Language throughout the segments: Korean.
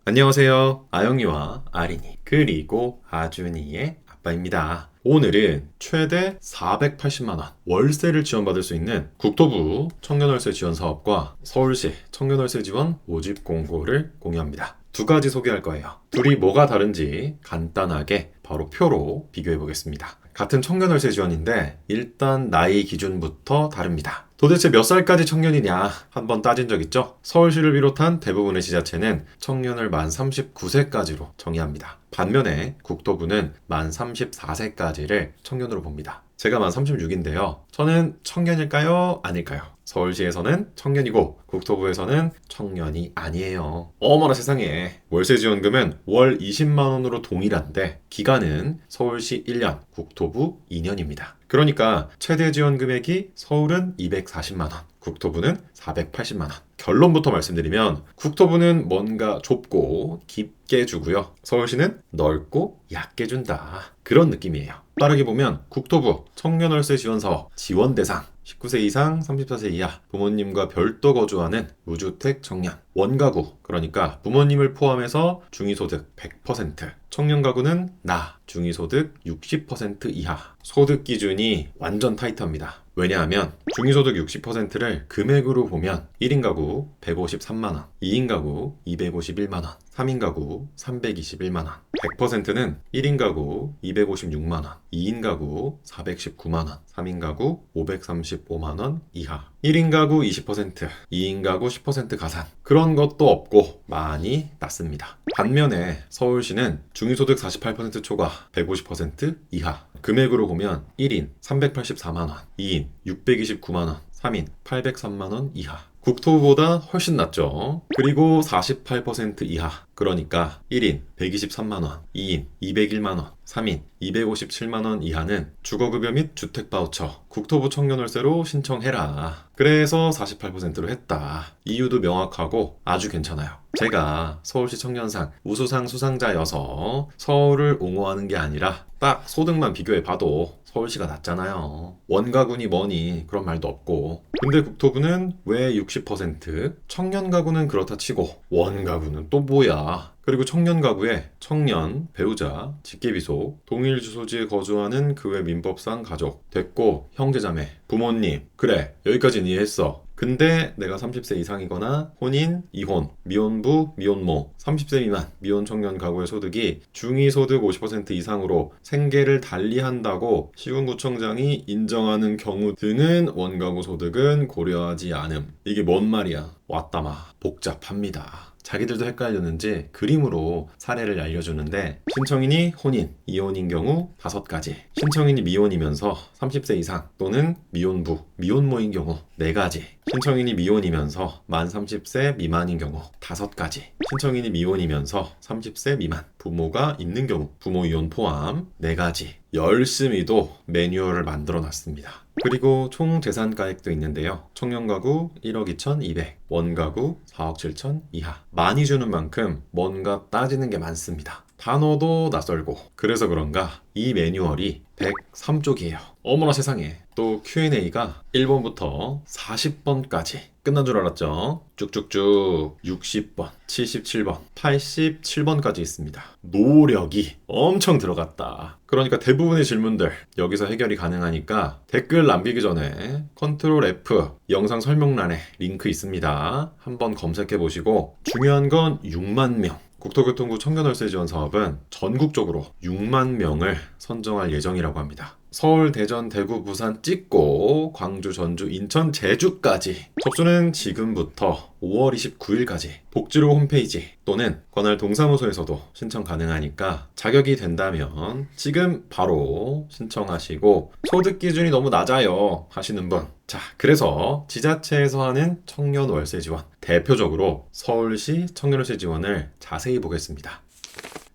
안녕하세요. 아영이와 아린이 그리고 아준이의 아빠입니다. 오늘은 최대 480만원 월세를 지원받을 수 있는 국토부 청년월세 지원 사업과 서울시 청년월세 지원 모집 공고를 공유합니다. 두 가지 소개할 거예요. 둘이 뭐가 다른지 간단하게 바로 표로 비교해 보겠습니다. 같은 청년월세 지원인데 일단 나이 기준부터 다릅니다. 도대체 몇 살까지 청년이냐 한번 따진 적 있죠? 서울시를 비롯한 대부분의 지자체는 청년을 만 39세까지로 정의합니다. 반면에 국토부는 만 34세까지를 청년으로 봅니다. 제가 만 36인데요. 저는 청년일까요? 아닐까요? 서울시에서는 청년이고 국토부에서는 청년이 아니에요. 어머나 세상에. 월세 지원금은 월 20만 원으로 동일한데 기간은 서울시 1년, 국토부 2년입니다. 그러니까 최대 지원 금액이 서울은 240만 원, 국토부는 480만 원. 결론부터 말씀드리면 국토부는 뭔가 좁고 깊게 주고요. 서울시는 넓고 얕게 준다. 그런 느낌이에요. 빠르게 보면 국토부 청년월세 지원 사업 지원 대상 19세 이상 34세 이하 부모님과 별도 거주하는 무주택 청년 원가구, 그러니까 부모님을 포함해서 중위소득 100%, 청년 가구는 나 중위소득 60% 이하. 소득 기준이 완전 타이트합니다. 왜냐하면 중위소득 60%를 금액으로 보면 1인 가구 153만원, 2인 가구 251만원, 3인 가구 321만원, 100%는 1인 가구 256만원, 2인 가구 419만원, 3인 가구 535만원 이하. 1인 가구 20%, 2인 가구 10% 가산. 그런 것도 없고 많이 낮습니다. 반면에 서울시는 중위소득 48% 초과 150% 이하. 금액으로 보면 1인 384만원, 2인 629만원, 3인 803만원 이하. 국토부보다 훨씬 낮죠. 그리고 48% 이하. 그러니까 1인 123만원, 2인 201만원, 3인 257만원 이하는 주거급여 및 주택바우처 국토부 청년월세로 신청해라. 그래서 48%로 했다. 이유도 명확하고 아주 괜찮아요. 제가 서울시 청년상 우수상 수상자여서 서울을 옹호하는 게 아니라 딱 소득만 비교해 봐도 서울시가 낫잖아요. 원가구니 뭐니 그런 말도 없고. 근데 국토부는 왜 60%? 청년 가구는 그렇다 치고 원가구는 또 뭐야? 그리고 청년 가구에 청년, 배우자, 직계비속, 동일 주소지에 거주하는 그 외 민법상 가족, 됐고 형제자매, 부모님. 그래, 여기까지는 이해했어. 근데 내가 30세 이상이거나 혼인, 이혼, 미혼부, 미혼모, 30세 미만 미혼 청년 가구의 소득이 중위소득 50% 이상으로 생계를 달리한다고 시군구청장이 인정하는 경우 등은 원가구 소득은 고려하지 않음. 이게 뭔 말이야? 왔다마 복잡합니다. 자기들도 헷갈렸는지 그림으로 사례를 알려주는데 신청인이 혼인, 이혼인 경우 5가지, 신청인이 미혼이면서 30세 이상 또는 미혼부, 미혼모인 경우 4가지, 신청인이 미혼이면서 만 30세 미만인 경우 5가지, 신청인이 미혼이면서 30세 미만, 부모가 있는 경우 부모 이혼 포함 4가지. 열심히도 매뉴얼을 만들어 놨습니다. 그리고 총 재산가액도 있는데요. 청년가구 1억 2,200, 원가구 4억 7천 이하. 많이 주는 만큼 뭔가 따지는 게 많습니다. 단어도 낯설고. 그래서 그런가 이 매뉴얼이 103쪽이에요. 어머나 세상에. 또 Q&A가 1번부터 40번까지 끝난 줄 알았죠? 쭉쭉쭉 60번, 77번, 87번까지 있습니다. 노력이 엄청 들어갔다. 그러니까 대부분의 질문들 여기서 해결이 가능하니까 댓글 남기기 전에 컨트롤 F 영상 설명란에 링크 있습니다. 한번 검색해 보시고 중요한 건 6만 명. 국토교통부 청년월세 지원 사업은 전국적으로 6만 명을 선정할 예정이라고 합니다. 서울, 대전, 대구, 부산 찍고 광주, 전주, 인천, 제주까지. 접수는 지금부터 5월 29일까지 복지로 홈페이지 또는 관할 동사무소에서도 신청 가능하니까 자격이 된다면 지금 바로 신청하시고 소득 기준이 너무 낮아요 하시는 분. 자, 그래서 지자체에서 하는 청년 월세 지원 대표적으로 서울시 청년월세 지원을 자세히 보겠습니다.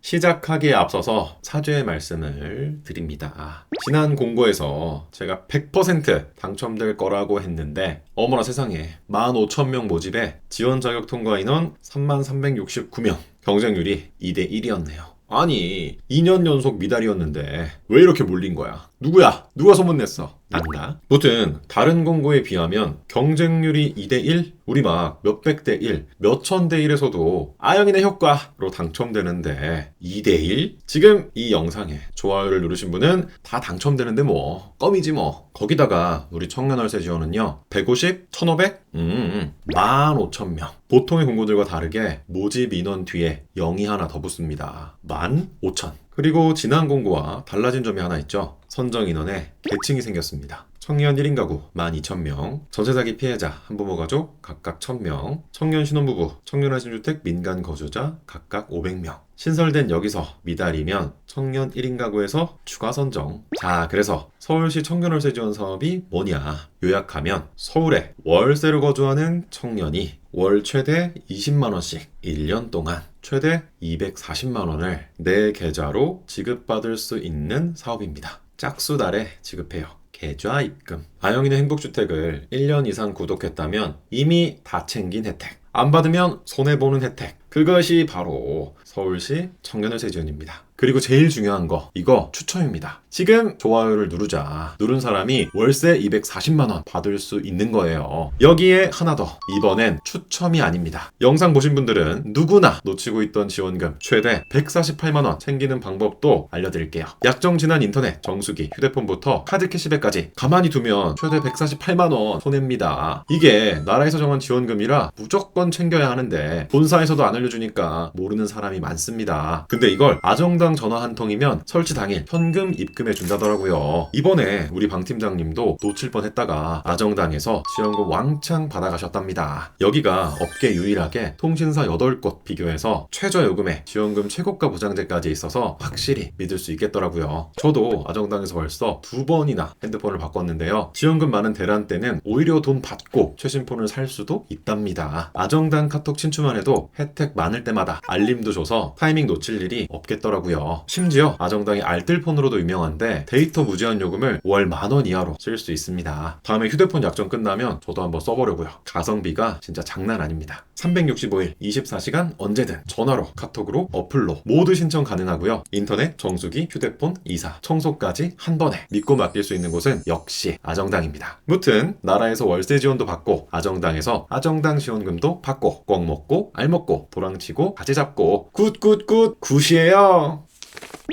시작하기에 앞서서 사죄의 말씀을 드립니다. 지난 공고에서 제가 100% 당첨될 거라고 했는데 어머나 세상에 15,000명 모집에 지원 자격 통과 인원 3369명, 경쟁률이 2대1이었네요. 아니 2년 연속 미달이었는데 왜 이렇게 몰린 거야? 누구야? 누가 소문냈어? 난가? 무튼 다른 공고에 비하면 경쟁률이 2대1? 우리 막 몇백 대 1, 몇천 대 1에서도 아영이네 효과로 당첨되는데 2대1? 지금 이 영상에 좋아요를 누르신 분은 다 당첨되는데 뭐 껌이지 뭐. 거기다가 우리 청년월세 지원은요 150, 1500? 15,000명. 보통의 공고들과 다르게 모집 인원 뒤에 0이 하나 더 붙습니다. 15,000. 그리고 지난 공고와 달라진 점이 하나 있죠. 선정 인원에 계층이 생겼습니다. 청년 1인 가구 12,000명, 전세 사기 피해자, 한부모 가족 각각 1,000명, 청년 신혼부부, 청년 할신주택 민간 거주자 각각 500명. 신설된 여기서 미달이면 청년 1인 가구에서 추가 선정. 자, 그래서 서울시 청년월세 지원 사업이 뭐냐? 요약하면 서울에 월세로 거주하는 청년이 월 최대 20만 원씩 1년 동안 최대 240만 원을 내 계좌로 지급받을 수 있는 사업입니다. 짝수달에 지급해요. 계좌 입금. 아영이네 행복주택을 1년 이상 구독했다면 이미 다 챙긴 혜택. 안 받으면 손해보는 혜택. 그것이 바로 서울시 청년월세 지원입니다. 그리고 제일 중요한 거, 이거 추첨입니다. 지금 좋아요를 누르자. 누른 사람이 월세 240만원 받을 수 있는 거예요. 여기에 하나 더. 이번엔 추첨이 아닙니다. 영상 보신 분들은 누구나 놓치고 있던 지원금 최대 148만원 챙기는 방법도 알려드릴게요. 약정 지난 인터넷, 정수기, 휴대폰부터 카드 캐시백까지 가만히 두면 최대 148만원 손해입니다. 이게 나라에서 정한 지원금이라 무조건 챙겨야 하는데 본사에서도 안 알려주니까 모르는 사람이 많습니다. 근데 이걸 아정당 전화 한 통이면 설치 당일 현금 입금해 준다더라고요. 이번에 우리 방 팀장님도 놓칠 뻔했다가 아정당에서 지원금 왕창 받아가셨답니다. 여기가 업계 유일하게 통신사 8곳 비교해서 최저요금에 지원금 최고가 보장제까지 있어서 확실히 믿을 수 있겠더라고요. 저도 아정당에서 벌써 2번이나 핸드폰을 바꿨는데요. 지원금 많은 대란 때는 오히려 돈 받고 최신폰을 살 수도 있답니다. 아정당 카톡 친추만 해도 혜택 많을 때마다 알림도 줘서 타이밍 놓칠 일이 없겠더라고요. 심지어 아정당이 알뜰폰으로도 유명한데 데이터 무제한 요금을 월 10,000원 이하로 쓸 수 있습니다. 다음에 휴대폰 약정 끝나면 저도 한번 써보려고요. 가성비가 진짜 장난 아닙니다. 365일 24시간 언제든 전화로, 카톡으로, 어플로 모두 신청 가능하고요. 인터넷, 정수기, 휴대폰, 이사, 청소까지 한 번에 믿고 맡길 수 있는 곳은 역시 아정당입니다. 무튼 나라에서 월세 지원도 받고 아정당에서 아정당 지원금도 받고 꼭 먹고 알 먹고 도랑치고 가지 잡고 굿굿굿 굿이에요.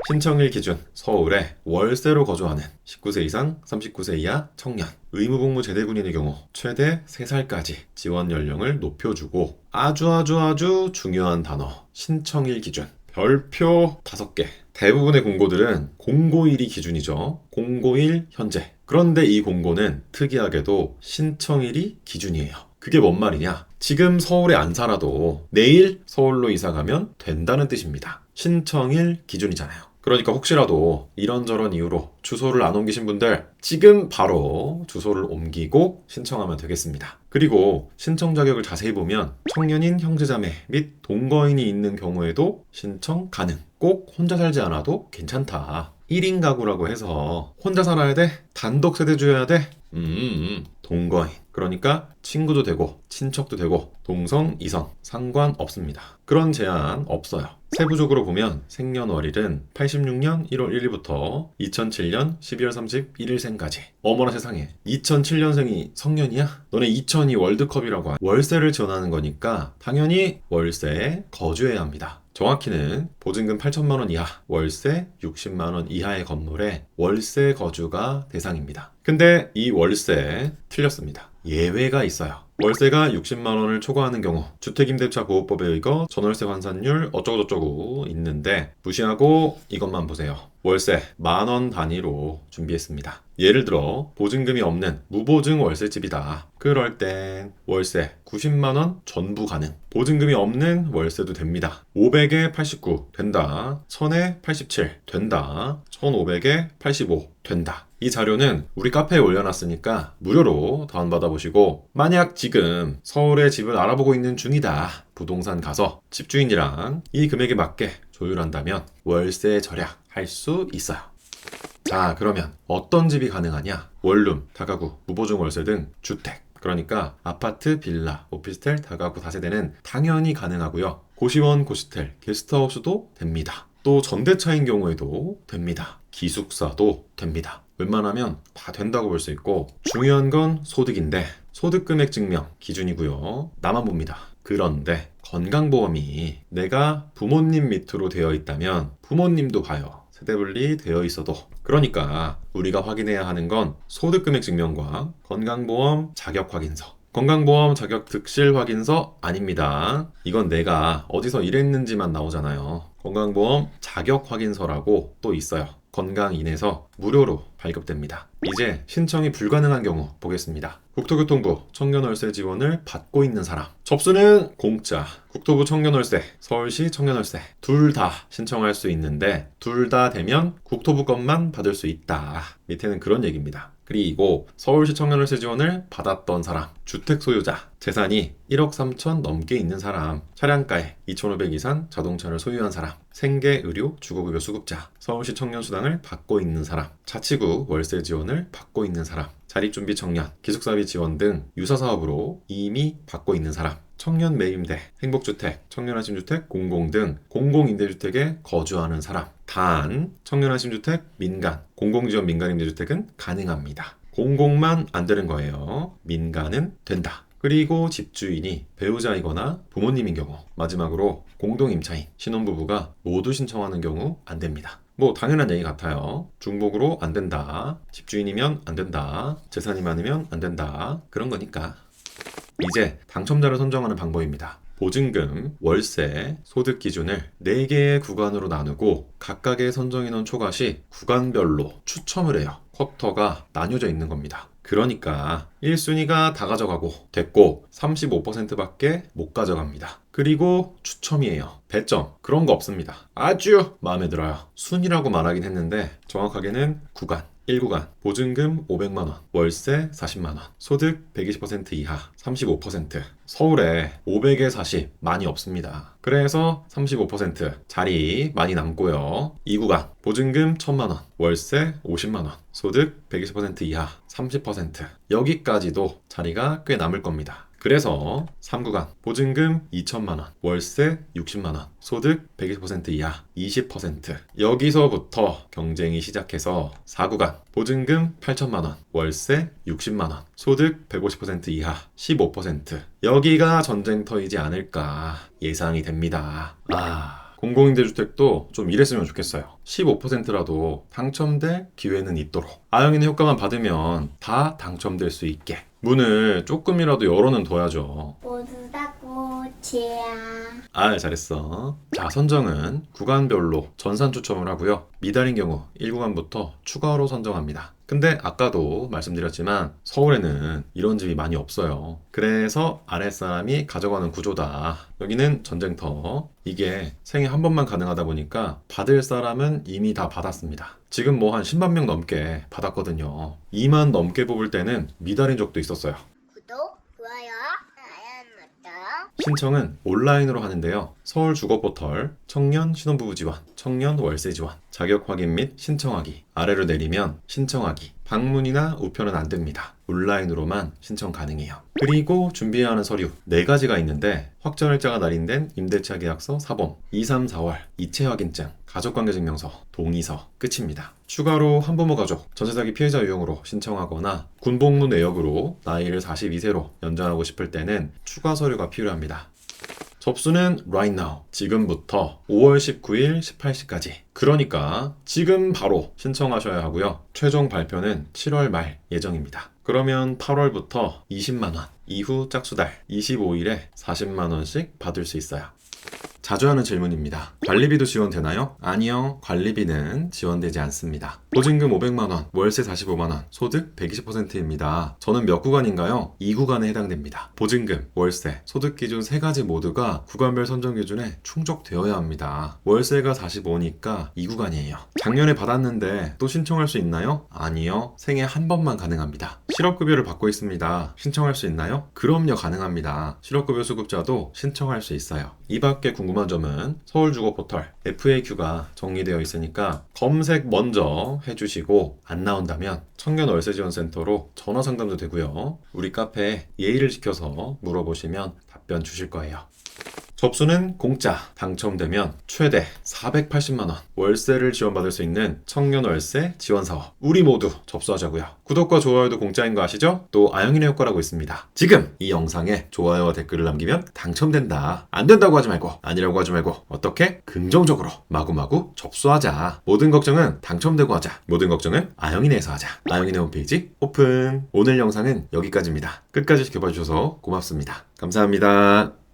신청일 기준 서울에 월세로 거주하는 19세 이상 39세 이하 청년 의무복무 제대군인의 경우 최대 3살까지 지원 연령을 높여주고 아주 중요한 단어 신청일 기준 별표 5개. 대부분의 공고들은 공고일이 기준이죠. 공고일 현재. 그런데 이 공고는 특이하게도 신청일이 기준이에요. 그게 뭔 말이냐? 지금 서울에 안 살아도 내일 서울로 이사 가면 된다는 뜻입니다. 신청일 기준이잖아요. 그러니까 혹시라도 이런저런 이유로 주소를 안 옮기신 분들 지금 바로 주소를 옮기고 신청하면 되겠습니다. 그리고 신청 자격을 자세히 보면 청년인 형제자매 및 동거인이 있는 경우에도 신청 가능. 꼭 혼자 살지 않아도 괜찮다. 1인 가구라고 해서 혼자 살아야 돼? 단독 세대주여야 돼? 동거인. 그러니까 친구도 되고 친척도 되고 동성, 이성 상관없습니다. 그런 제한 없어요. 세부적으로 보면 생년월일은 86년 1월 1일부터 2007년 12월 31일생까지. 어머나 세상에 2007년생이 성년이야? 너네 2002 월드컵이라고 월세를 지원하는 거니까 당연히 월세에 거주해야 합니다. 정확히는 보증금 8천만 원 이하, 월세 60만 원 이하의 건물에 월세 거주가 대상입니다. 근데 이 월세 틀렸습니다. 예외가 있어요. 월세가 60만 원을 초과하는 경우 주택임대차 보호법에 의거 전월세 환산율 어쩌고저쩌고 있는데 무시하고 이것만 보세요. 월세 10,000원 단위로 준비했습니다. 예를 들어 보증금이 없는 무보증 월세집이다. 그럴 땐 월세 90만 원 전부 가능. 보증금이 없는 월세도 됩니다. 500에 89 된다. 1000에 87 된다. 1500에 85 된다. 이 자료는 우리 카페에 올려놨으니까 무료로 다운받아 보시고 만약 지금 서울에 집을 알아보고 있는 중이다. 부동산 가서 집주인이랑 이 금액에 맞게 조율한다면 월세 절약할 수 있어요. 자, 그러면 어떤 집이 가능하냐? 원룸, 다가구, 무보증 월세 등 주택. 그러니까 아파트, 빌라, 오피스텔, 다가구, 다세대는 당연히 가능하고요. 고시원, 고시텔, 게스트하우스도 됩니다. 또 전대차인 경우에도 됩니다. 기숙사도 됩니다. 웬만하면 다 된다고 볼 수 있고, 중요한 건 소득인데 소득 금액 증명 기준이고요. 나만 봅니다. 그런데 건강보험이 내가 부모님 밑으로 되어 있다면 부모님도 봐요. 세대분리 되어 있어도. 그러니까 우리가 확인해야 하는 건 소득금액 증명과 건강보험 자격확인서. 건강보험 자격 득실 확인서 아닙니다. 이건 내가 어디서 일했는지만 나오잖아요. 건강보험 자격 확인서라고 또 있어요. 건강인에서 무료로 발급됩니다. 이제 신청이 불가능한 경우 보겠습니다. 국토교통부 청년월세 지원을 받고 있는 사람. 접수는 공짜. 국토부 청년월세, 서울시 청년월세 둘 다 신청할 수 있는데 둘 다 되면 국토부 것만 받을 수 있다. 밑에는 그런 얘기입니다. 그리고 서울시 청년월세 지원을 받았던 사람, 주택 소유자, 재산이 1억 3천 넘게 있는 사람, 차량가에 2,500 이상 자동차를 소유한 사람, 생계, 의료, 주거급여 수급자, 서울시 청년수당을 받고 있는 사람, 자치구 월세 지원을 받고 있는 사람, 자립준비 청년, 기숙사비 지원 등 유사사업으로 이미 받고 있는 사람, 청년 매임대, 행복주택, 청년안심주택, 공공 등 공공임대주택에 거주하는 사람. 단, 청년안심주택, 민간, 공공지원 민간임대주택은 가능합니다. 공공만 안 되는 거예요. 민간은 된다. 그리고 집주인이 배우자이거나 부모님인 경우, 마지막으로 공동임차인, 신혼부부가 모두 신청하는 경우 안 됩니다. 뭐 당연한 얘기 같아요. 중복으로 안 된다. 집주인이면 안 된다. 재산이 많으면 안 된다. 그런 거니까. 이제 당첨자를 선정하는 방법입니다. 보증금, 월세, 소득 기준을 4개의 구간으로 나누고 각각의 선정인원 초과시 구간별로 추첨을 해요. 쿼터가 나뉘어져 있는 겁니다. 그러니까 1순위가 다 가져가고 됐고 35%밖에 못 가져갑니다. 그리고 추첨이에요. 배점 그런 거 없습니다. 아주 마음에 들어요. 순위라고 말하긴 했는데 정확하게는 구간. 1구간 보증금 500만원, 월세 40만원, 소득 120% 이하 35%. 서울에 500에 40 많이 없습니다. 그래서 35% 자리 많이 남고요. 2구간 보증금 1000만원, 월세 50만원, 소득 120% 이하 30%. 여기까지도 자리가 꽤 남을 겁니다. 그래서 3구간 보증금 2천만원, 월세 60만원, 소득 120% 이하 20%. 여기서부터 경쟁이 시작해서 4구간 보증금 8천만원, 월세 60만원, 소득 150% 이하 15%. 여기가 전쟁터이지 않을까 예상이 됩니다. 공공임대주택도 좀 이랬으면 좋겠어요. 15%라도 당첨될 기회는 있도록. 아영이네 효과만 받으면 다 당첨될 수 있게 문을 조금이라도 열어는 둬야죠. 모두 다 꽃이야. 잘했어. 자, 선정은 구간별로 전산 추첨을 하고요. 미달인 경우 1구간부터 추가로 선정합니다. 근데 아까도 말씀드렸지만 서울에는 이런 집이 많이 없어요. 그래서 아랫사람이 가져가는 구조다. 여기는 전쟁터. 이게 생애 한 번만 가능하다 보니까 받을 사람은 이미 다 받았습니다. 지금 뭐 한 10만 명 넘게 받았거든요. 2만 넘게 뽑을 때는 미달인 적도 있었어요. 구독, 좋아요, 알람 맞다. 신청은 온라인으로 하는데요. 서울 주거포털 청년 신혼부부 지원, 청년 월세 지원, 자격 확인 및 신청하기 아래로 내리면 신청하기, 방문이나 우편은 안 됩니다. 온라인으로만 신청 가능해요. 그리고 준비해야 하는 서류 4가지가 있는데 확정일자가 날인된 임대차 계약서 사본, 2, 3, 4월 이체 확인증, 가족관계증명서, 동의서 끝입니다. 추가로 한부모 가족, 전세사기 피해자 유형으로 신청하거나 군복무 내역으로 나이를 42세로 연장하고 싶을 때는 추가 서류가 필요합니다. 접수는 right now, 지금부터 5월 19일 18시까지. 그러니까 지금 바로 신청하셔야 하고요. 최종 발표는 7월 말 예정입니다. 그러면 8월부터 20만원, 이후 짝수달 25일에 40만원씩 받을 수 있어요. 자주 하는 질문입니다. 관리비도 지원되나요? 아니요. 관리비는 지원되지 않습니다. 보증금 500만원, 월세 45만원, 소득 120%입니다. 저는 몇 구간인가요? 2구간에 해당됩니다. 보증금, 월세, 소득 기준 3가지 모두가 구간별 선정 기준에 충족되어야 합니다. 월세가 45니까 2구간이에요. 작년에 받았는데 또 신청할 수 있나요? 아니요. 생애 한 번만 가능합니다. 실업급여를 받고 있습니다. 신청할 수 있나요? 그럼요. 가능합니다. 실업급여 수급자도 신청할 수 있어요. 이 밖에 궁금한 점은 서울주거포털 FAQ가 정리되어 있으니까 검색 먼저 해주시고 안 나온다면 청년월세지원센터로 전화 상담도 되고요. 우리 카페에 예의를 지켜서 물어보시면 답변 주실 거예요. 접수는 공짜. 당첨되면 최대 480만 원 월세를 지원받을 수 있는 청년 월세 지원 사업. 우리 모두 접수하자고요. 구독과 좋아요도 공짜인 거 아시죠? 또 아영이네 효과라고 있습니다. 지금 이 영상에 좋아요와 댓글을 남기면 당첨된다. 안 된다고 하지 말고 아니라고 하지 말고 어떻게? 긍정적으로 마구마구 접수하자. 모든 걱정은 당첨되고 하자. 모든 걱정은 아영이네에서 하자. 아영이네 홈페이지 오픈. 오늘 영상은 여기까지입니다. 끝까지 지켜봐 주셔서 고맙습니다. 감사합니다.